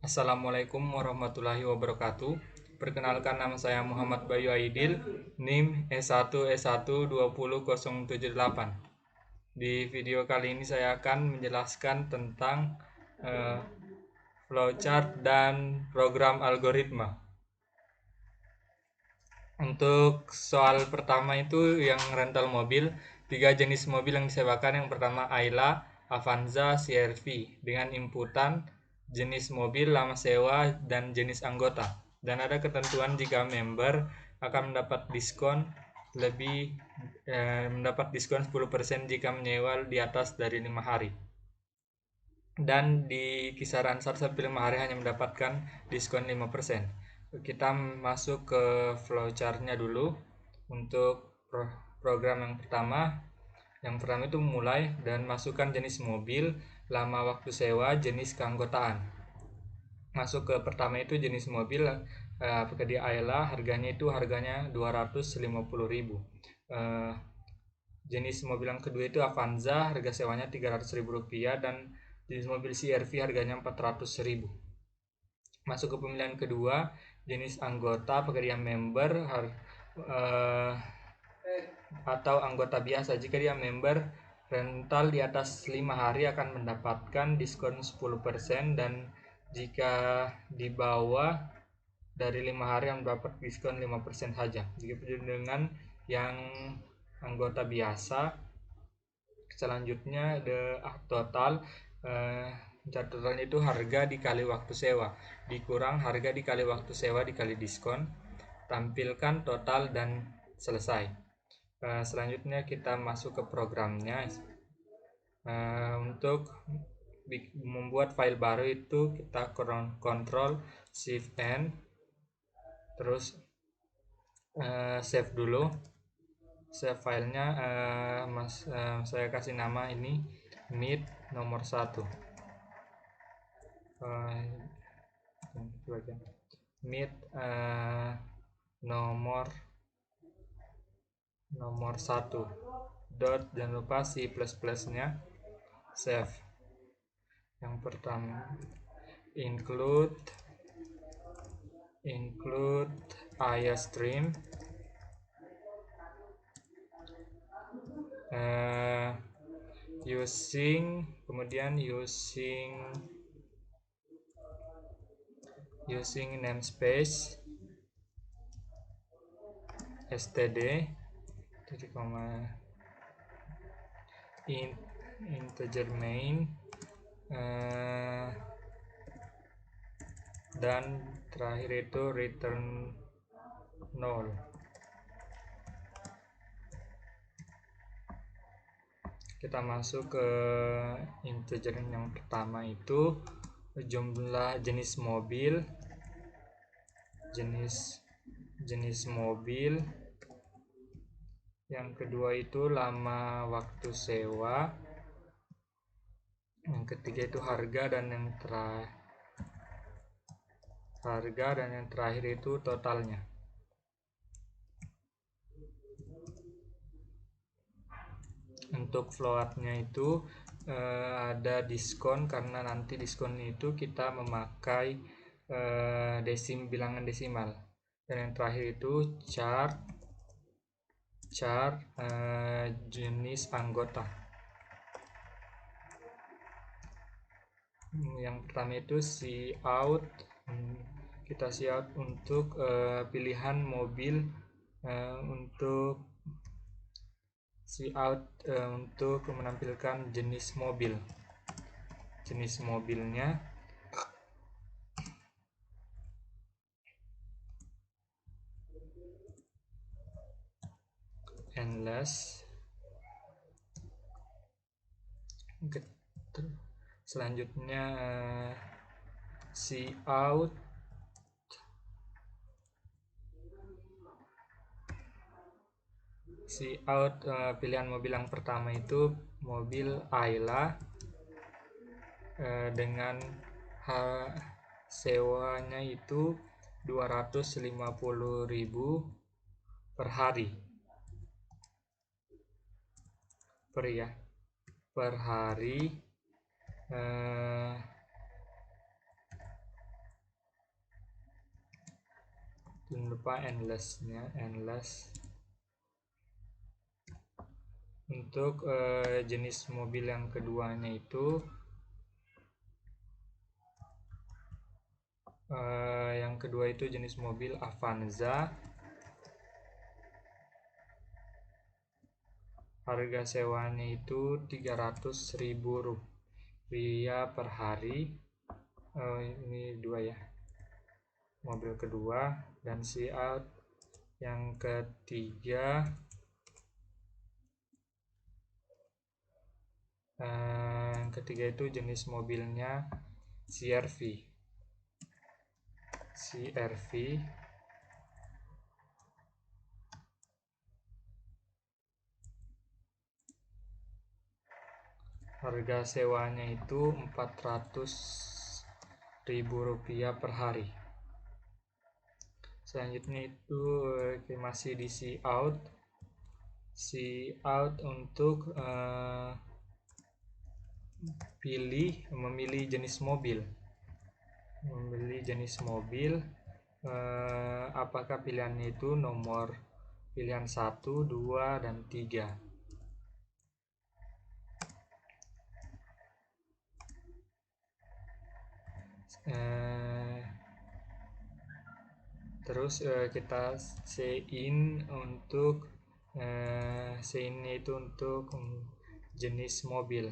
Assalamualaikum warahmatullahi wabarakatuh. Perkenalkan, nama saya Muhammad Bayu Aidil, NIM S1S1 20078. Di video kali ini saya akan menjelaskan tentang eh, flowchart dan program algoritma. Untuk soal pertama itu yang rental mobil, 3 jenis mobil yang disewakan. Yang pertama Ayla, Avanza, CR-V dengan inputan jenis mobil, lama sewa, dan jenis anggota. Dan ada ketentuan jika member akan mendapat diskon mendapat diskon 10% jika menyewa di atas dari 5 hari. Dan di kisaran 1 sampai 5 hari hanya mendapatkan diskon 5%. Kita masuk ke flowchartnya dulu. Untuk program yang pertama itu mulai dan masukkan jenis mobil, lama waktu sewa, jenis keanggotaan. Masuk ke pertama itu jenis mobil, pakai di Ayla, harganya 250.000. Jenis mobil yang kedua itu Avanza, harga sewanya Rp300.000, dan jenis mobil CR-V harganya Rp400.000. Masuk ke pemilihan kedua, jenis anggota pekerjaan member atau anggota biasa. Jika dia member rental di atas 5 hari akan mendapatkan diskon 10%, dan jika di bawah dari 5 hari yang mendapat diskon 5% saja. Jika dengan yang anggota biasa, selanjutnya total catatannya itu harga dikali waktu sewa dikurang harga dikali waktu sewa dikali diskon, tampilkan total dan selesai. Selanjutnya kita masuk ke programnya. Untuk membuat file baru itu kita Ctrl Shift N, terus save dulu. Save filenya, saya kasih nama ini Meet nomor 1. Meet nomor 1 dot, jangan lupa si plus-plusnya. Save. Yang pertama include iostream, using namespace std integer main, dan terakhir itu return 0. Kita masuk ke integer yang pertama itu jumlah jenis mobil, yang kedua itu lama waktu sewa, yang ketiga itu harga, dan yang terakhir itu totalnya. Untuk floatnya itu ada diskon, karena nanti diskon itu kita memakai bilangan desimal. Dan yang terakhir itu chart jenis anggota. Yang pertama itu cout, kita cout untuk pilihan mobil, untuk untuk menampilkan jenis mobilnya. Endless. Selanjutnya cout pilihan mobil yang pertama itu mobil Ayla, dengan sewanya itu 250.000 per hari Jangan lupa endless-nya, endless. Untuk jenis mobil yang keduanya itu jenis mobil Avanza. Harga sewanya itu 300.000 rupiah per hari. Ini dua ya, mobil kedua. Dan si out yang ketiga itu jenis mobilnya CR-V. Harga sewanya itu 400.000 rupiah per hari. Selanjutnya itu masih di see out. See out untuk memilih jenis mobil. Apakah pilihannya itu nomor pilihan 1, 2, dan 3. Terus kita sein untuk itu untuk jenis mobil.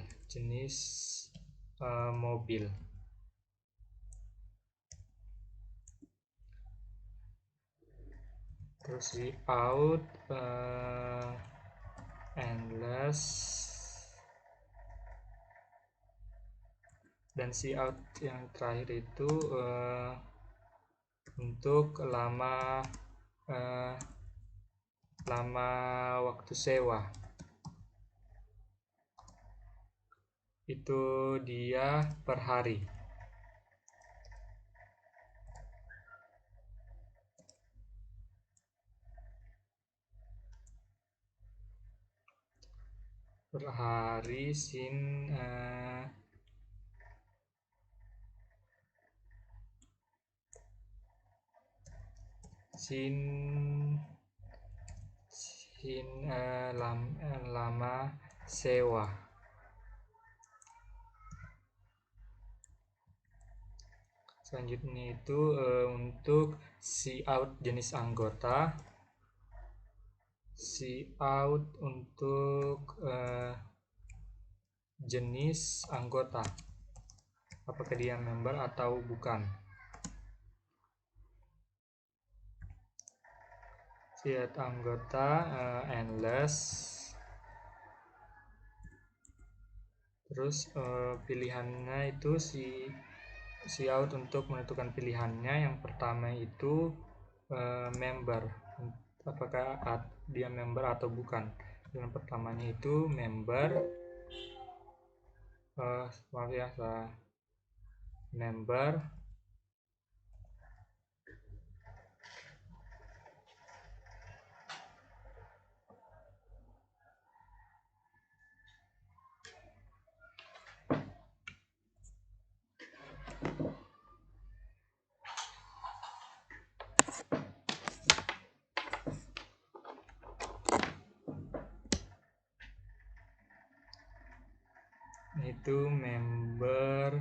Terus di out endless, dan si out yang terakhir itu untuk lama waktu sewa. Itu dia per hari. Per hari sin lama sewa. Selanjutnya itu untuk see out jenis anggota. See out untuk jenis anggota, apakah dia member atau bukan. See out anggota endless. Terus pilihannya itu see out untuk menentukan pilihannya. Yang pertama itu member, apakah dia member atau bukan. Yang pertamanya itu member, member. Itu member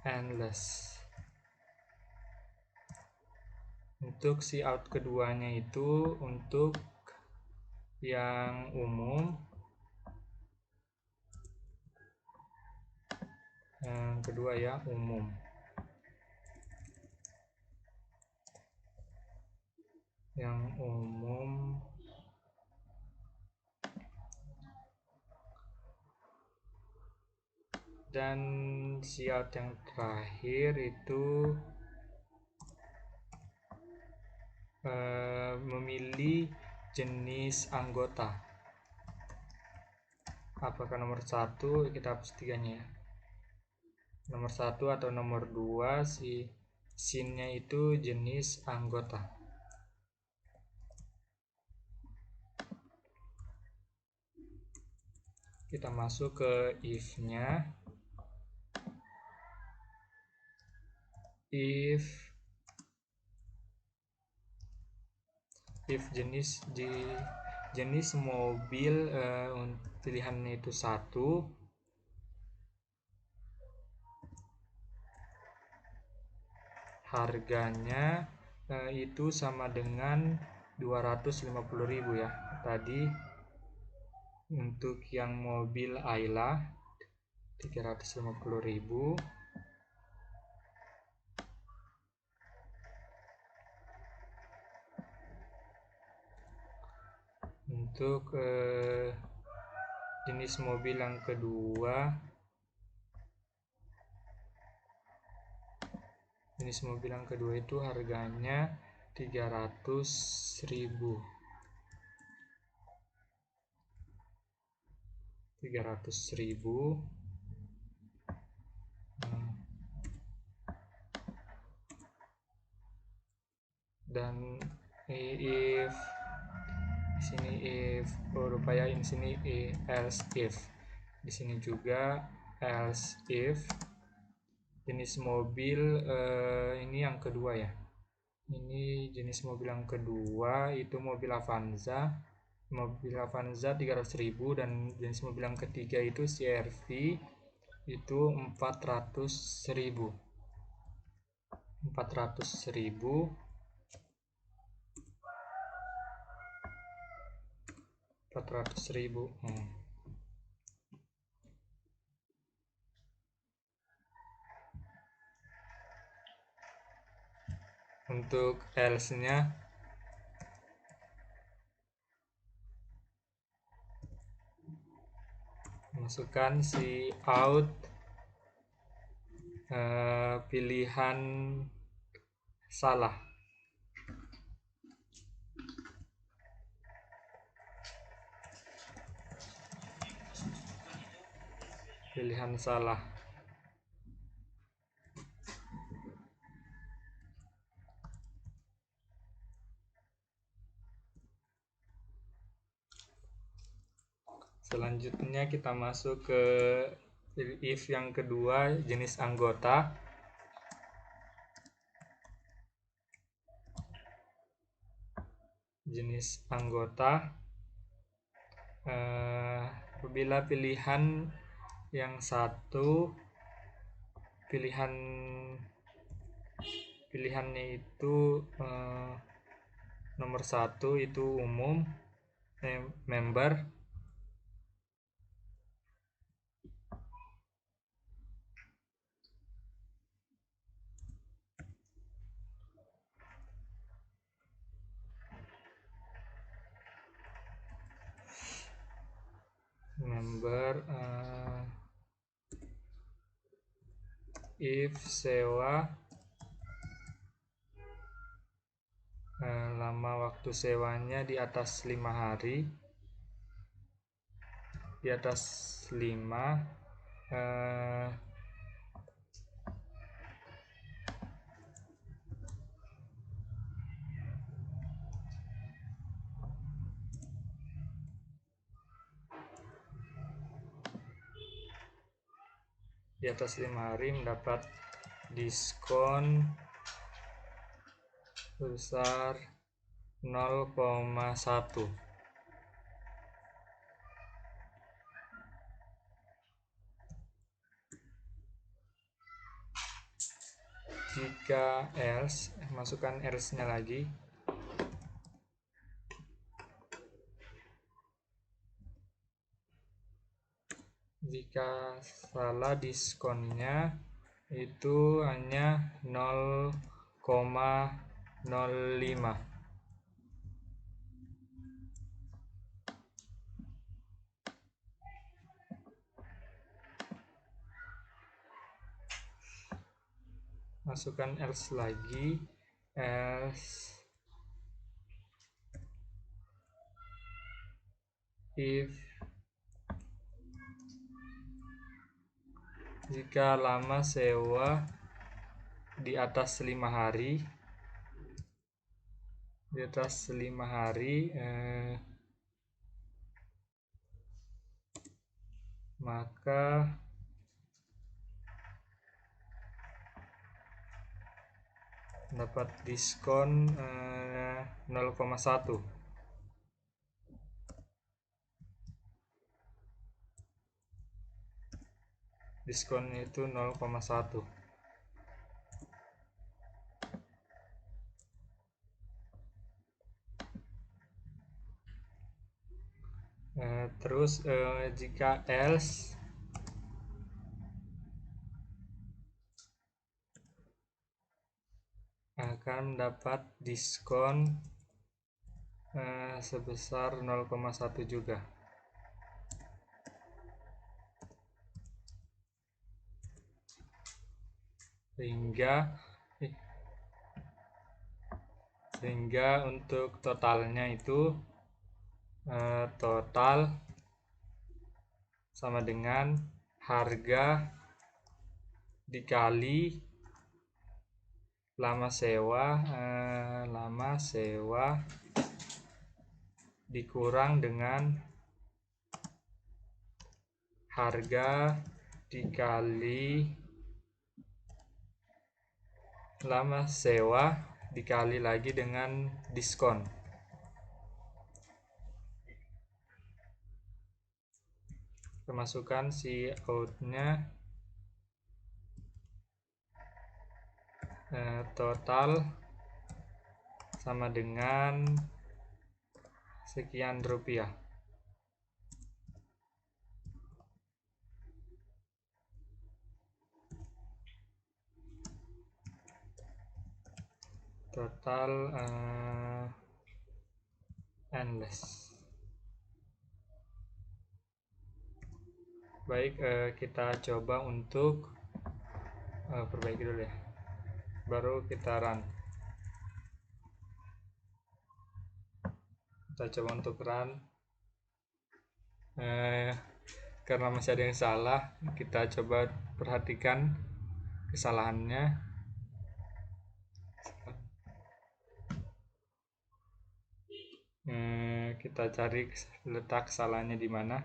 endless. Untuk see out keduanya itu untuk yang umum. Yang kedua ya, umum. Yang umum. Dan see out yang terakhir itu memilih jenis anggota. Apakah nomor 1, kita hapus 3-nya ya. Nomor 1 atau nomor 2, si SIN-nya itu jenis anggota. Kita masuk ke if-nya. if jenis mobil pilihannya itu 1, harganya itu sama dengan 250.000 ya. Tadi untuk yang mobil Ayla 350.000. Untuk jenis mobil yang kedua, itu harganya 300.000. Dan if else if, di sini juga else if jenis mobil ini yang kedua ya. Ini jenis mobil yang kedua itu mobil Avanza 300.000, dan jenis mobil yang ketiga itu CR-V itu 400.000. 400.000. Untuk else-nya masukkan si out pilihan salah. Selanjutnya kita masuk ke if yang kedua, jenis anggota. Apabila pilihan yang satu, pilihannya itu nomor 1 itu umum, member. If sewa lama waktu sewanya di atas 5 hari, di atas 5 hari mendapat diskon sebesar 0,1. Jika else, masukkan else-nya lagi. Jika salah, diskonnya itu hanya 0,05. Masukkan else lagi. Else if jika lama sewa di atas 5 hari, maka dapat diskon 0,1. Diskonnya itu 0,1. Terus jika else akan mendapat diskon sebesar 0,1 juga. Sehingga untuk totalnya itu total sama dengan harga dikali lama sewa dikurang dengan harga dikali lama sewa dikali lagi dengan diskon. Kita masukkan si outnya total sama dengan sekian rupiah. Total endless. Baik, kita coba untuk perbaiki dulu ya, baru kita run. Kita coba untuk run. Karena masih ada yang salah, kita coba perhatikan kesalahannya. Kita cari letak kesalahannya di mana.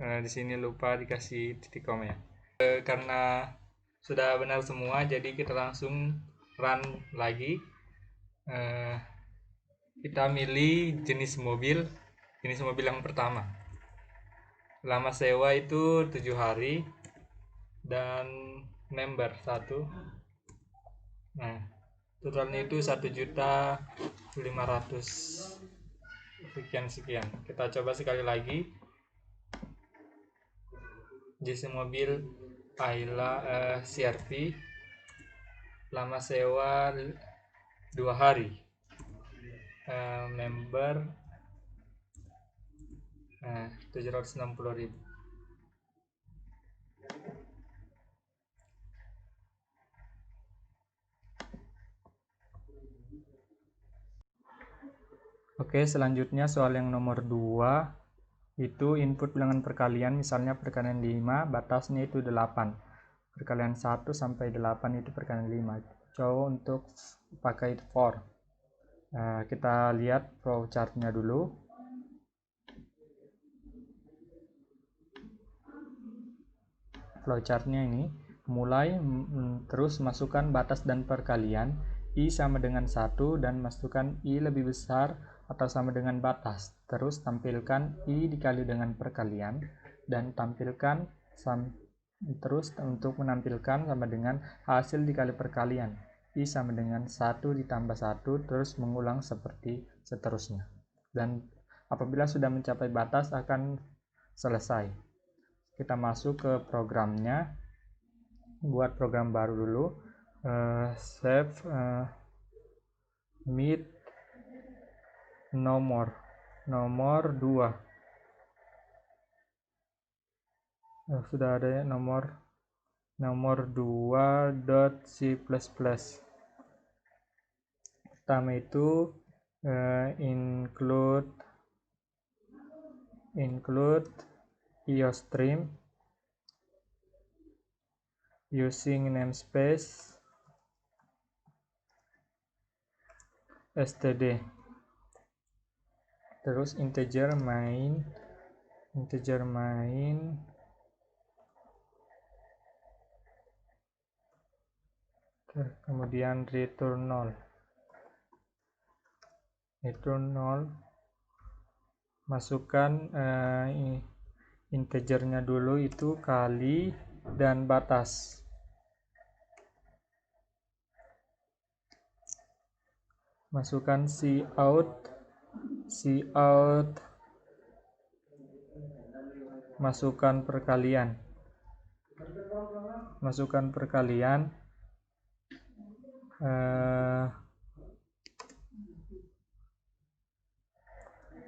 Di sini lupa dikasih titik koma ya. Karena sudah benar semua, jadi kita langsung run lagi. Kita milih jenis mobil yang pertama. Lama sewa itu 7 hari dan member 1. Nah, totalnya itu 1.500.000 sekian. Kita coba sekali lagi. Jenis mobil Ayla CR-V, lama sewa 2 hari, member 760.000. Oke, selanjutnya soal yang nomor 2, itu input bilangan perkalian, misalnya perkalian 5, batasnya itu 8. Perkalian 1 sampai 8 itu perkalian 5. Coba untuk pakai for. Kita lihat flowchartnya dulu. Flowchartnya ini mulai terus masukkan batas dan perkalian, I sama dengan 1 dan masukkan I lebih besar atau sama dengan batas. Terus tampilkan I dikali dengan perkalian dan tampilkan terus untuk menampilkan sama dengan hasil dikali perkalian. I sama dengan 1 ditambah 1, terus mengulang seperti seterusnya. Dan apabila sudah mencapai batas akan selesai. Kita masuk ke programnya, buat program baru dulu. Save meet nomor 2. Sudah ada ya, nomor 2.c++. Pertama itu include iostream using namespace std. Terus integer main kemudian return 0. Masukkan integernya dulu, itu kali dan batas. Masukkan cout, masukkan perkalian.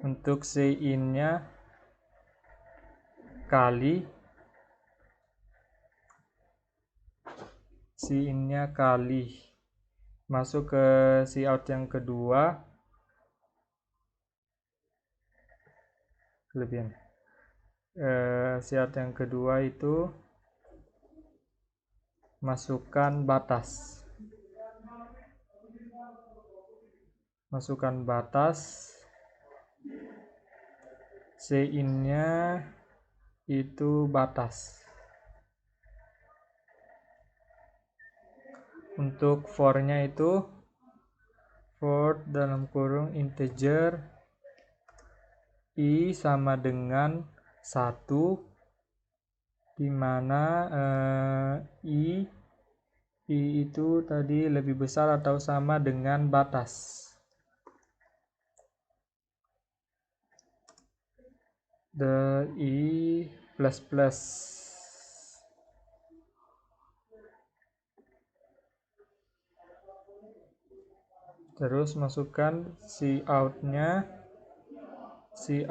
Untuk in-nya kali, masuk ke cout yang kedua, kelebihan. Cout yang kedua itu masukkan batas. In-nya itu batas. Untuk for-nya itu for dalam kurung integer i sama dengan 1, di mana i itu tadi lebih besar atau sama dengan batas. The i plus plus. Terus masukkan cout-nya 1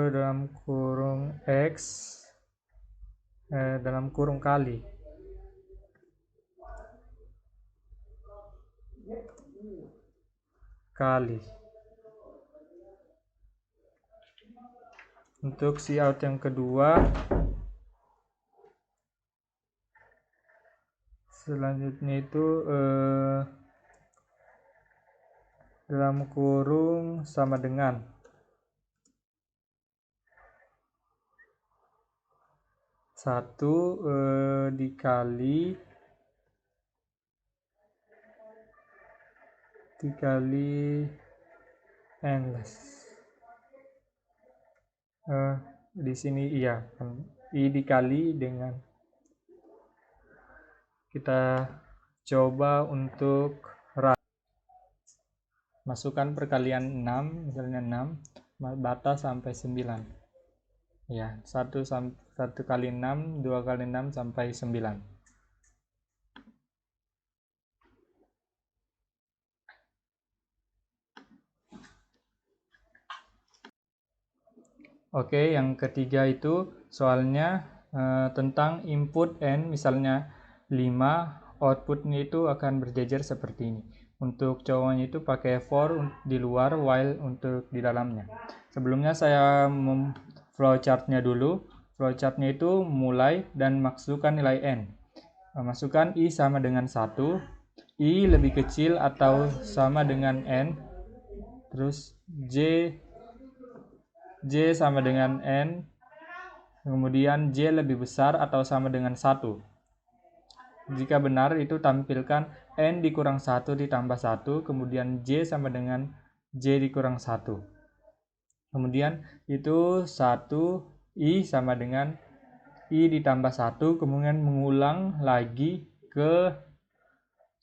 dalam kurung x dalam kurung kali. Untuk cout yang kedua, selanjutnya itu dalam kurung sama dengan 1 dikali endless. Di sini iya, i dikali dengan, kita coba untuk masukkan perkalian 6, misalnya 6 batas sampai 9. Ya, 1 kali 6, 2 kali 6 sampai 9. Oke, yang ketiga itu soalnya tentang input n, misalnya 5, outputnya itu akan berjejer seperti ini. Untuk cowoknya itu pakai for di luar, while untuk di dalamnya. Sebelumnya saya flowchartnya dulu. Flowchartnya itu mulai dan masukkan nilai n. Masukkan i sama dengan 1, i lebih kecil atau sama dengan n, terus j sama dengan n, kemudian j lebih besar atau sama dengan 1. Jika benar, itu tampilkan n dikurang 1 ditambah 1, kemudian j sama dengan j dikurang 1. Kemudian itu 1, i sama dengan i ditambah 1, kemudian mengulang lagi ke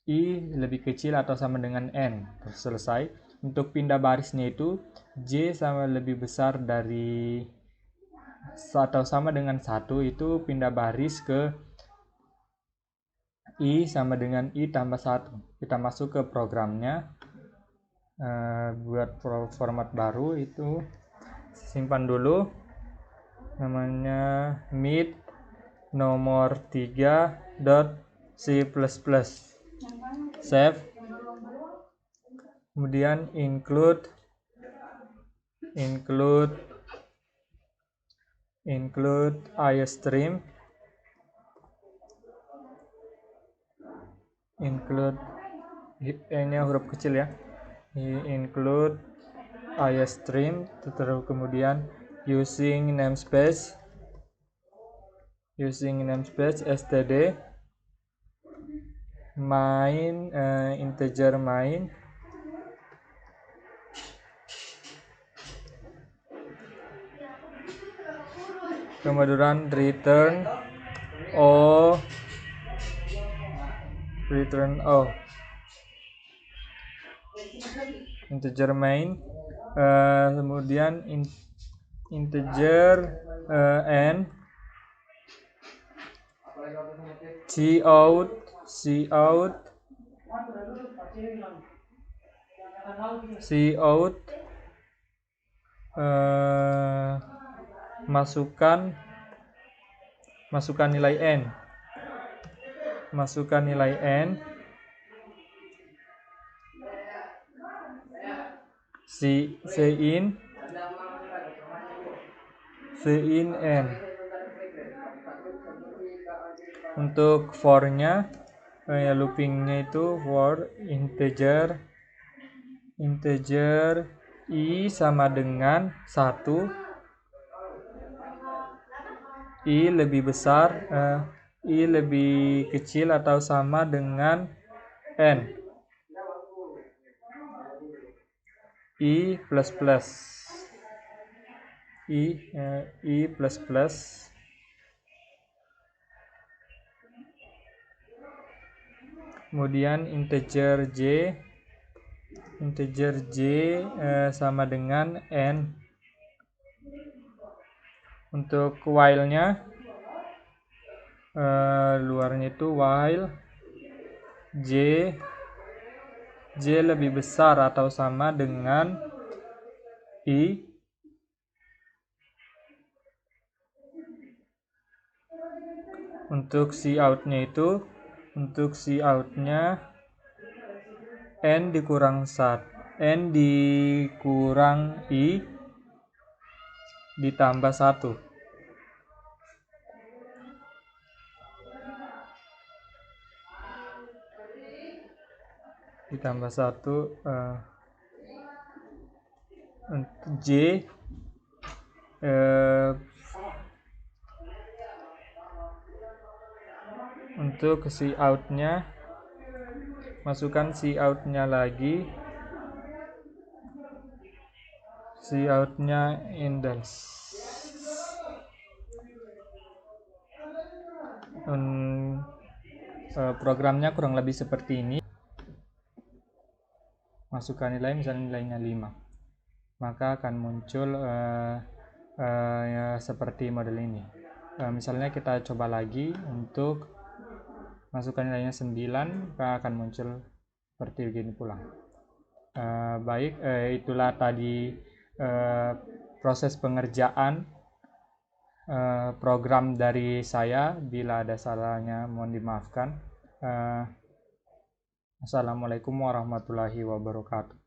i lebih kecil atau sama dengan n. Terus selesai. Untuk pindah barisnya itu j sama lebih besar dari atau sama dengan 1, itu pindah baris ke i sama dengan i tambah 1. Kita masuk ke programnya, buat format baru, itu simpan dulu, namanya meet nomor 3.c++, save, kemudian include iostream, nya huruf kecil ya, include iostream, terus kemudian using namespace using namespace std main integer main kemudian return integer main, kemudian integer n cout masukkan nilai n, cin n. Untuk for-nya loopingnya itu for integer i sama dengan 1, i lebih kecil atau sama dengan n, i plus kemudian integer j sama dengan n. Untuk while-nya luarnya itu while j lebih besar atau sama dengan i, untuk cout-nya n dikurang i ditambah 1. J untuk cout-nya masukkan cout-nya lagi, cout-nya index. Programnya kurang lebih seperti ini. Masukkan nilai, misalnya nilainya 5, maka akan muncul seperti model ini. Misalnya kita coba lagi untuk masukkan nilainya 9, maka akan muncul seperti begini pula. Baik, itulah tadi proses pengerjaan program dari saya. Bila ada salahnya mohon dimaafkan. Assalamualaikum warahmatullahi wabarakatuh.